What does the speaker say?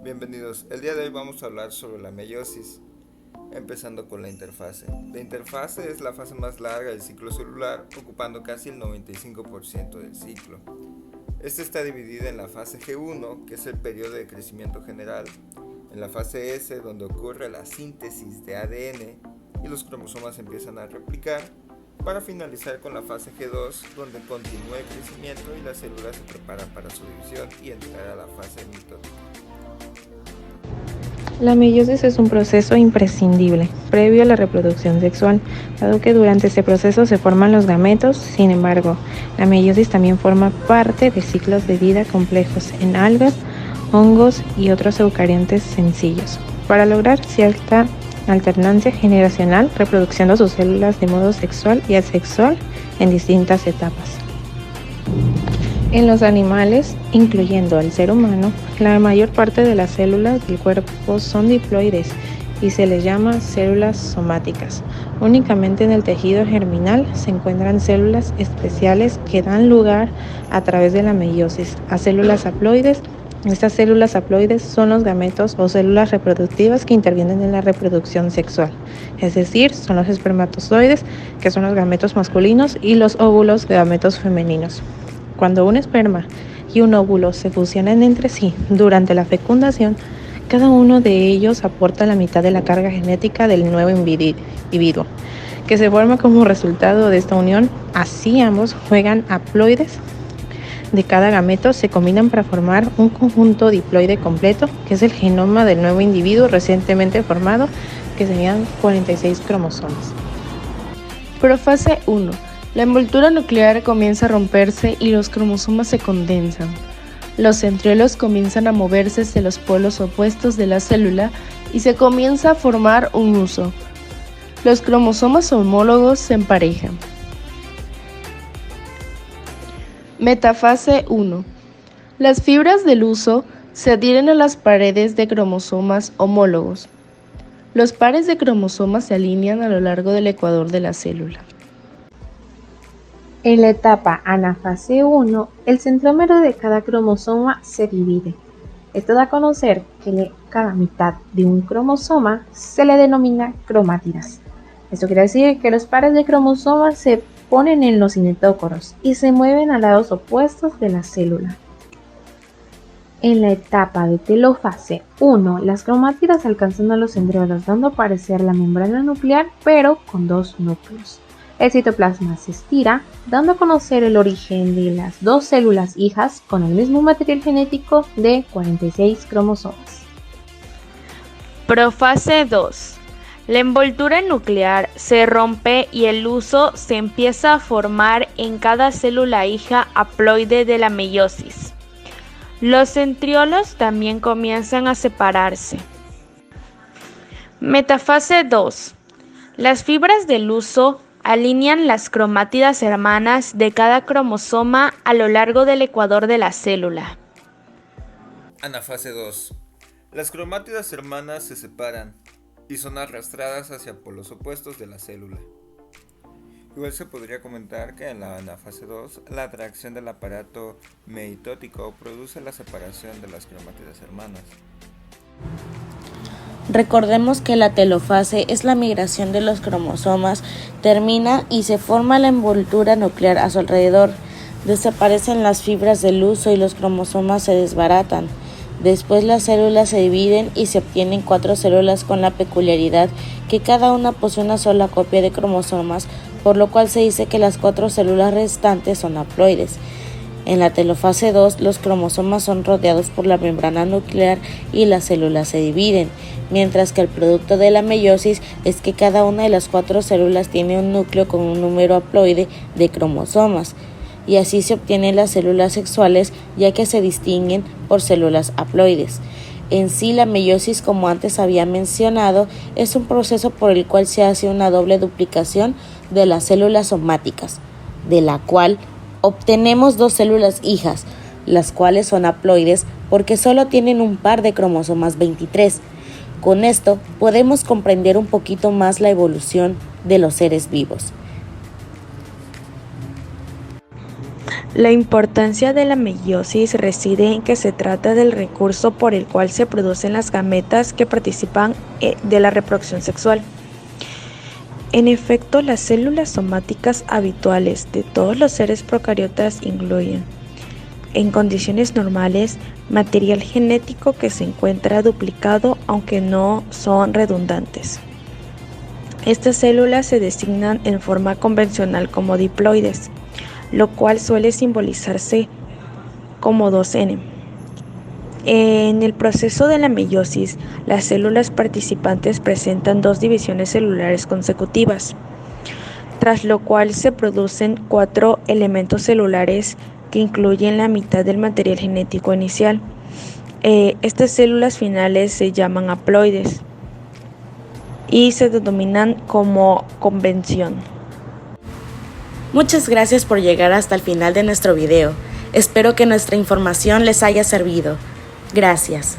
Bienvenidos. El día de hoy vamos a hablar sobre la meiosis, empezando con la interfase. La interfase es la fase más larga del ciclo celular, ocupando casi el 95% del ciclo. Esta está dividida en la fase G1, que es el periodo de crecimiento general, en la fase S, donde ocurre la síntesis de ADN y los cromosomas empiezan a replicar, para finalizar con la fase G2, donde continúa el crecimiento y las células se preparan para su división y entrar a la fase mitótica. La meiosis es un proceso imprescindible, previo a la reproducción sexual, dado que durante este proceso se forman los gametos. Sin embargo, la meiosis también forma parte de ciclos de vida complejos en algas, hongos y otros eucariontes sencillos, para lograr cierta alternancia generacional, reproduciendo sus células de modo sexual y asexual en distintas etapas. En los animales, incluyendo al ser humano, la mayor parte de las células del cuerpo son diploides y se les llama células somáticas. Únicamente en el tejido germinal se encuentran células especiales que dan lugar, a través de la meiosis, a células haploides. Estas células haploides son los gametos o células reproductivas que intervienen en la reproducción sexual, es decir, son los espermatozoides, que son los gametos masculinos, y los óvulos, gametos femeninos. Cuando un esperma y un óvulo se fusionan entre sí durante la fecundación, cada uno de ellos aporta la mitad de la carga genética del nuevo individuo, que se forma como resultado de esta unión. Así ambos juegan haploides de cada gameto se combinan para formar un conjunto diploide completo, que es el genoma del nuevo individuo recientemente formado, que serían 46 cromosomas. Profase 1. La envoltura nuclear comienza a romperse y los cromosomas se condensan. Los centriolos comienzan a moverse hacia los polos opuestos de la célula y se comienza a formar un huso. Los cromosomas homólogos se emparejan. Metafase 1. Las fibras del huso se adhieren a las paredes de cromosomas homólogos. Los pares de cromosomas se alinean a lo largo del ecuador de la célula. En la etapa anafase 1, el centrómero de cada cromosoma se divide. Esto da a conocer que cada mitad de un cromosoma se le denomina cromátidas. Esto quiere decir que los pares de cromosomas se ponen en los cinetócoros y se mueven a lados opuestos de la célula. En la etapa de telofase 1, las cromátidas alcanzan a los centriolos, dando a aparecer la membrana nuclear, pero con dos núcleos. El citoplasma se estira, dando a conocer el origen de las dos células hijas con el mismo material genético de 46 cromosomas. Profase 2. La envoltura nuclear se rompe y el huso se empieza a formar en cada célula hija haploide de la meiosis. Los centriolos también comienzan a separarse. Metafase 2. Las fibras del huso alinean las cromátidas hermanas de cada cromosoma a lo largo del ecuador de la célula. Anafase 2. Las cromátidas hermanas se separan y son arrastradas hacia polos opuestos de la célula. Igual se podría comentar que en la anafase 2, la atracción del aparato meitótico produce la separación de las cromátidas hermanas. Recordemos que la telofase es la migración de los cromosomas, termina y se forma la envoltura nuclear a su alrededor. Desaparecen las fibras del huso y los cromosomas se desbaratan. Después las células se dividen y se obtienen 4 células con la peculiaridad que cada una posee una sola copia de cromosomas, por lo cual se dice que las 4 células restantes son haploides. En la telofase 2, los cromosomas son rodeados por la membrana nuclear y las células se dividen, mientras que el producto de la meiosis es que cada una de las 4 células tiene un núcleo con un número haploide de cromosomas, y así se obtienen las células sexuales, ya que se distinguen por células haploides. En sí, la meiosis, como antes había mencionado, es un proceso por el cual se hace una doble duplicación de las células somáticas, de la cual obtenemos 2 células hijas, las cuales son haploides porque solo tienen un par de cromosomas 23. Con esto podemos comprender un poquito más la evolución de los seres vivos. La importancia de la meiosis reside en que se trata del recurso por el cual se producen las gametas que participan de la reproducción sexual. En efecto, las células somáticas habituales de todos los seres procariotas incluyen, en condiciones normales, material genético que se encuentra duplicado aunque no son redundantes. Estas células se designan en forma convencional como diploides, lo cual suele simbolizarse como 2N. En el proceso de la meiosis, las células participantes presentan 2 divisiones celulares consecutivas, tras lo cual se producen 4 elementos celulares que incluyen la mitad del material genético inicial. Estas células finales se llaman haploides y se denominan como convención. Muchas gracias por llegar hasta el final de nuestro video. Espero que nuestra información les haya servido. Gracias.